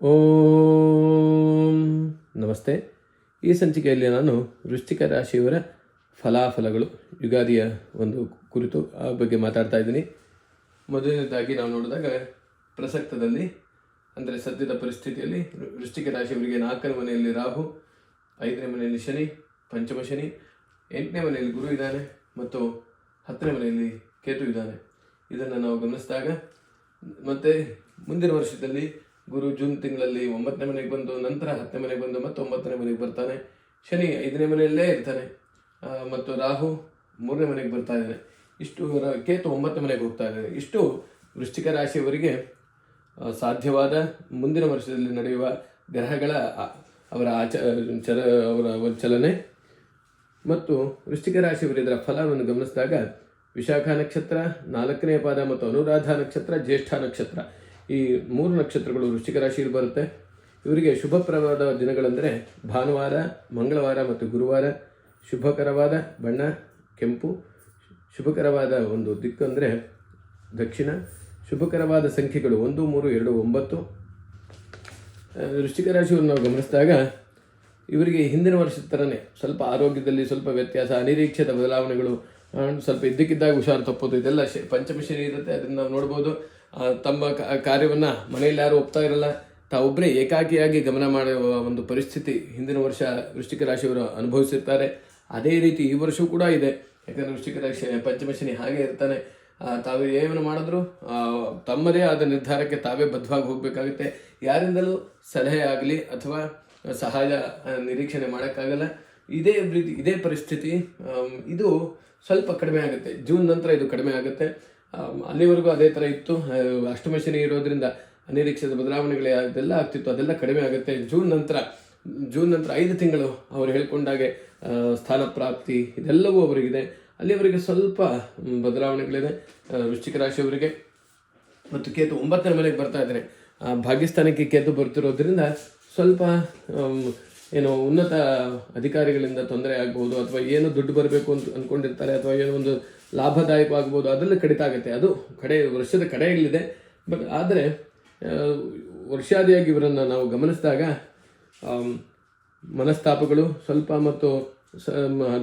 ಓಂ ನಮಸ್ತೆ. ಈ ಸಂಚಿಕೆಯಲ್ಲಿ ನಾನು ವೃಶ್ಚಿಕ ರಾಶಿಯವರ ಫಲಾಫಲಗಳು ಯುಗಾದಿಯ ಒಂದು ಕುರಿತು ಆ ಬಗ್ಗೆ ಮಾತಾಡ್ತಾ ಇದ್ದೀನಿ. ಮೊದಲನೇದಾಗಿ ನಾವು ನೋಡಿದಾಗ ಪ್ರಸಕ್ತದಲ್ಲಿ ಅಂದರೆ ಸದ್ಯದ ಪರಿಸ್ಥಿತಿಯಲ್ಲಿ ವೃಶ್ಚಿಕ ರಾಶಿಯವರಿಗೆ 4ನೇ ಮನೆಯಲ್ಲಿ ರಾಹು, 5ನೇ ಮನೆಯಲ್ಲಿ ಶನಿ, ಪಂಚಮ ಶನಿ, 8ನೇ ಮನೆಯಲ್ಲಿ ಗುರು ಇದ್ದಾನೆ ಮತ್ತು 10ನೇ ಮನೆಯಲ್ಲಿ ಕೇತು ಇದ್ದಾನೆ. ಇದನ್ನು ನಾವು ಗಮನಿಸಿದಾಗ ಮತ್ತು ಮುಂದಿನ ವರ್ಷದಲ್ಲಿ ಗುರು ಜೂನ್ ತಿಂಗಳಲ್ಲಿ 9ನೇ ಮನೆಗೆ ಬಂದು ನಂತರ 10ನೇ ಮನೆಗೆ ಬಂದು ಮತ್ತು 9ನೇ ಮನೆಗೆ ಬರ್ತಾನೆ. ಶನಿ 5ನೇ ಮನೆಯಲ್ಲೇ ಇರ್ತಾನೆ ಮತ್ತು ರಾಹು 3ನೇ ಮನೆಗೆ ಬರ್ತಾ ಇದ್ದಾನೆ. ಇಷ್ಟು ಕೇತು 9ನೇ ಮನೆಗೆ ಹೋಗ್ತಾ ಇದ್ದಾನೆ. ಇಷ್ಟು ವೃಶ್ಚಿಕ ರಾಶಿಯವರಿಗೆ ಸಾಧ್ಯವಾದ ಮುಂದಿನ ವರ್ಷದಲ್ಲಿ ನಡೆಯುವ ಗ್ರಹಗಳ ಅವರ ಅವರ ಚಲನೆ ಮತ್ತು ವೃಶ್ಚಿಕ ರಾಶಿಯವರು ಇದರ ಫಲವನ್ನು ಗಮನಿಸಿದಾಗ ವಿಶಾಖ ನಕ್ಷತ್ರ 4ನೇ ಪಾದ ಮತ್ತು ಅನುರಾಧ ನಕ್ಷತ್ರ, ಜ್ಯೇಷ್ಠ ನಕ್ಷತ್ರ, ಈ 3 ನಕ್ಷತ್ರಗಳು ವೃಶ್ಚಿಕ ರಾಶಿಯಲ್ಲಿ ಬರುತ್ತೆ. ಇವರಿಗೆ ಶುಭಪ್ರವಾದ ದಿನಗಳೆಂದರೆ ಭಾನುವಾರ, ಮಂಗಳವಾರ ಮತ್ತು ಗುರುವಾರ. ಶುಭಕರವಾದ ಬಣ್ಣ ಕೆಂಪು. ಶುಭಕರವಾದ ಒಂದು ದಿಕ್ಕು ಅಂದರೆ ದಕ್ಷಿಣ. ಶುಭಕರವಾದ ಸಂಖ್ಯೆಗಳು 1, 3, 2, 9. ವೃಶ್ಚಿಕ ರಾಶಿಯನ್ನು ನಾವು ಗಮನಿಸಿದಾಗ ಇವರಿಗೆ ಹಿಂದಿನ ವರ್ಷದ ಥರನೇ ಸ್ವಲ್ಪ ಆರೋಗ್ಯದಲ್ಲಿ ಸ್ವಲ್ಪ ವ್ಯತ್ಯಾಸ, ಅನಿರೀಕ್ಷಿತ ಬದಲಾವಣೆಗಳು, ಸ್ವಲ್ಪ ಇದ್ದಕ್ಕಿದ್ದಾಗ ಹುಷಾರು ತಪ್ಪೋದು, ಇದೆಲ್ಲ ಪಂಚಮ ಶನಿ ಇರುತ್ತೆ. ಅದನ್ನು ನಾವು ನೋಡ್ಬೋದು. ತಮ್ಮ ಕಾರ್ಯವನ್ನು ಮನೆಯಲ್ಲಿ ಯಾರು ಒಪ್ತಾ ಇರಲ್ಲ, ತಾವೊಬ್ಬರೇ ಏಕಾಕಿಯಾಗಿ ಗಮನ ಮಾಡುವ ಒಂದು ಪರಿಸ್ಥಿತಿ ಹಿಂದಿನ ವರ್ಷ ವೃಶ್ಚಿಕ ರಾಶಿಯವರು ಅನುಭವಿಸಿರ್ತಾರೆ. ಅದೇ ರೀತಿ ಈ ವರ್ಷವೂ ಕೂಡ ಇದೆ. ಯಾಕಂದರೆ ವೃಶ್ಚಿಕ ರಾಶಿ ಪಂಚಮ ಶನಿ ಹಾಗೆ ಇರ್ತಾನೆ. ತಾವು ಏನು ಮಾಡಿದ್ರು ತಮ್ಮದೇ ಆದ ನಿರ್ಧಾರಕ್ಕೆ ತಾವೇ ಬದ್ಧವಾಗಿ ಹೋಗಬೇಕಾಗುತ್ತೆ. ಯಾರಿಂದಲೂ ಸಲಹೆ ಆಗಲಿ ಅಥವಾ ಸಹಾಯ ನಿರೀಕ್ಷಣೆ ಮಾಡೋಕ್ಕಾಗಲ್ಲ. ಇದೇ ಪರಿಸ್ಥಿತಿ. ಇದು ಸ್ವಲ್ಪ ಕಡಿಮೆ ಆಗುತ್ತೆ. ಜೂನ್ ನಂತರ ಇದು ಕಡಿಮೆ ಆಗುತ್ತೆ. ಅಲ್ಲಿವರೆಗೂ ಅದೇ ಥರ ಇತ್ತು. ಅಷ್ಟಮ ಶನಿ ಇರೋದ್ರಿಂದ ಅನಿರೀಕ್ಷಿತ ಬದಲಾವಣೆಗಳು ಅದೆಲ್ಲ ಆಗ್ತಿತ್ತು, ಅದೆಲ್ಲ ಕಡಿಮೆ ಆಗುತ್ತೆ. ಜೂನ್ ನಂತರ 5 ತಿಂಗಳು ಅವರು ಹೇಳ್ಕೊಂಡಾಗೆ ಸ್ಥಾನ ಪ್ರಾಪ್ತಿ ಇದೆಲ್ಲವೂ ಅವರಿಗಿದೆ. ಅಲ್ಲಿವರೆಗೆ ಸ್ವಲ್ಪ ಬದಲಾವಣೆಗಳಿದೆ ವೃಶ್ಚಿಕ ರಾಶಿಯವರಿಗೆ. ಮತ್ತು ಕೇತು 9ನೇ ಮನೆಗೆ ಬರ್ತಾ ಇದ್ದಾನೆ. ಭಾಗ್ಯಸ್ಥಾನಕ್ಕೆ ಕೇತು ಬರ್ತಿರೋದ್ರಿಂದ ಸ್ವಲ್ಪ ಉನ್ನತ ಅಧಿಕಾರಿಗಳಿಂದ ತೊಂದರೆ ಆಗ್ಬೋದು, ಅಥವಾ ಏನು ದುಡ್ಡು ಬರಬೇಕು ಅಂತ ಅಂದ್ಕೊಂಡಿರ್ತಾರೆ, ಅಥವಾ ಏನೋ ಒಂದು ಲಾಭದಾಯಕವಾಗ್ಬೋದು, ಅದರಲ್ಲಿ ಕಡಿತ ಆಗುತ್ತೆ. ಅದು ವರ್ಷದ ಕಡೆಯಲ್ಲಿದೆ. ಬಟ್ ಆದರೆ ವರ್ಷಾದಿಯಾಗಿ ಇವರನ್ನು ನಾವು ಗಮನಿಸಿದಾಗ ಮನಸ್ತಾಪಗಳು ಸ್ವಲ್ಪ ಮತ್ತು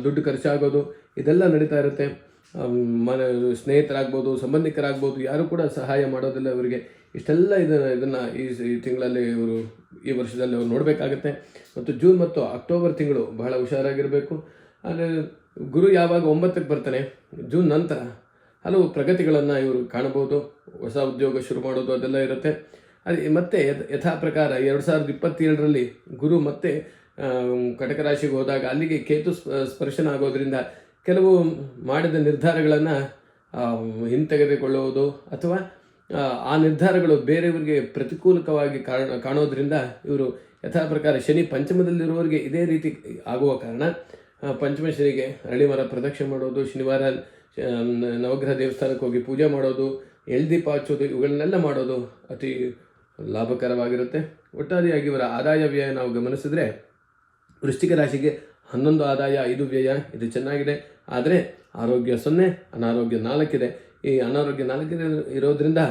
ದುಡ್ಡು ಖರ್ಚಾಗೋದು ಇದೆಲ್ಲ ನಡೀತಾ ಇರುತ್ತೆ. ಸ್ನೇಹಿತರಾಗ್ಬೋದು, ಸಂಬಂಧಿಕರಾಗ್ಬೋದು, ಯಾರು ಕೂಡ ಸಹಾಯ ಮಾಡೋದಿಲ್ಲ ಇವರಿಗೆ. ಇಷ್ಟೆಲ್ಲ ಇದನ್ನು ಈ ತಿಂಗಳಲ್ಲಿ ಈ ವರ್ಷದಲ್ಲಿ ಅವರು ನೋಡಬೇಕಾಗತ್ತೆ. ಮತ್ತು ಜೂನ್ ಮತ್ತು ಅಕ್ಟೋಬರ್ ತಿಂಗಳು ಬಹಳ ಹುಷಾರಾಗಿರಬೇಕು. ಆದರೆ ಗುರು ಯಾವಾಗ 9ಕ್ಕೆ ಬರ್ತಾನೆ, ಜೂನ್ ನಂತರ ಹಲವು ಪ್ರಗತಿಗಳನ್ನು ಇವರು ಕಾಣಬಹುದು. ಹೊಸ ಉದ್ಯೋಗ ಶುರು ಮಾಡೋದು ಅದೆಲ್ಲ ಇರುತ್ತೆ. ಮತ್ತೆ ಯಥಾ ಪ್ರಕಾರ 2027ರಲ್ಲಿ ಗುರು ಮತ್ತೆ ಕಟಕ ರಾಶಿಗೆ ಹೋದಾಗ ಅಲ್ಲಿಗೆ ಕೇತು ಸ್ಪರ್ಶನ ಆಗೋದ್ರಿಂದ ಕೆಲವು ಮಾಡಿದ ನಿರ್ಧಾರಗಳನ್ನು ಹಿಂತೆಗೆದುಕೊಳ್ಳುವುದು ಅಥವಾ ಆ ನಿರ್ಧಾರಗಳು ಬೇರೆಯವರಿಗೆ ಪ್ರತಿಕೂಲಕವಾಗಿ ಕಾಣೋದ್ರಿಂದ ಇವರು ಯಥಾ ಪ್ರಕಾರ ಶನಿ ಪಂಚಮದಲ್ಲಿರುವವರಿಗೆ ಇದೇ ರೀತಿ ಆಗುವ ಕಾರಣ ಪಂಚಮ ಶನಿಗೆ ಅರಳಿಮರ ಪ್ರದಕ್ಷಿಣೆ ಮಾಡೋದು, ಶನಿವಾರ ನವಗ್ರಹ ದೇವಸ್ಥಾನಕ್ಕೆ ಹೋಗಿ ಪೂಜೆ ಮಾಡೋದು, ಎಳ್ದೀಪ ಹಚ್ಚೋದು, ಇವುಗಳನ್ನೆಲ್ಲ ಮಾಡೋದು ಅತಿ ಲಾಭಕರವಾಗಿರುತ್ತೆ. ಒಟ್ಟಾರೆಯಾಗಿ ಇವರ ಆದಾಯ ವ್ಯಯ ನಾವು ಗಮನಿಸಿದ್ರೆ ವೃಶ್ಚಿಕ ರಾಶಿಗೆ 11 ಆದಾಯ, 5 ವ್ಯಯ, ಇದು ಚೆನ್ನಾಗಿದೆ. ಆದರೆ ಆರೋಗ್ಯ 0, ಅನಾರೋಗ್ಯ 4 ಇದೆ. ಈ ಅನಾರೋಗ್ಯ 4 ಇರೋದ್ರಿಂದ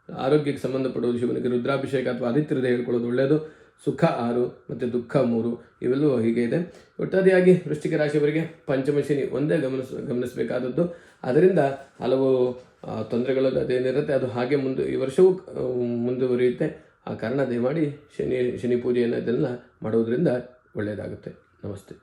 ಆರೋಗ್ಯಕ್ಕೆ ಸಂಬಂಧಪಡುವುದು ಶಿವನಿಗೆ ರುದ್ರಾಭಿಷೇಕ ಅಥವಾ ಆದಿತ್ಯದ ಹೇಳ್ಕೊಳ್ಳೋದು ಒಳ್ಳೆಯದು. ಸುಖ 6 ಮತ್ತು ದುಃಖ 3, ಇವೆಲ್ಲವೂ ಹೀಗೆ ಇದೆ. ಒಟ್ಟಾರೆಯಾಗಿ ವೃಶ್ಚಿಕ ರಾಶಿಯವರಿಗೆ ಪಂಚಮ ಶನಿ ಒಂದೇ ಗಮನಿಸಬೇಕಾದದ್ದು. ಅದರಿಂದ ಹಲವು ತೊಂದರೆಗಳು ಅದೇನಿರುತ್ತೆ ಅದು ಹಾಗೆ ಈ ವರ್ಷವೂ ಮುಂದುವರಿಯುತ್ತೆ. ಆ ಕಾರಣ ದಯಮಾಡಿ ಶನಿ ಪೂಜೆಯನ್ನು ಇದೆಲ್ಲ ಮಾಡೋದ್ರಿಂದ ಒಳ್ಳೆಯದಾಗುತ್ತೆ. ನಮಸ್ತೆ.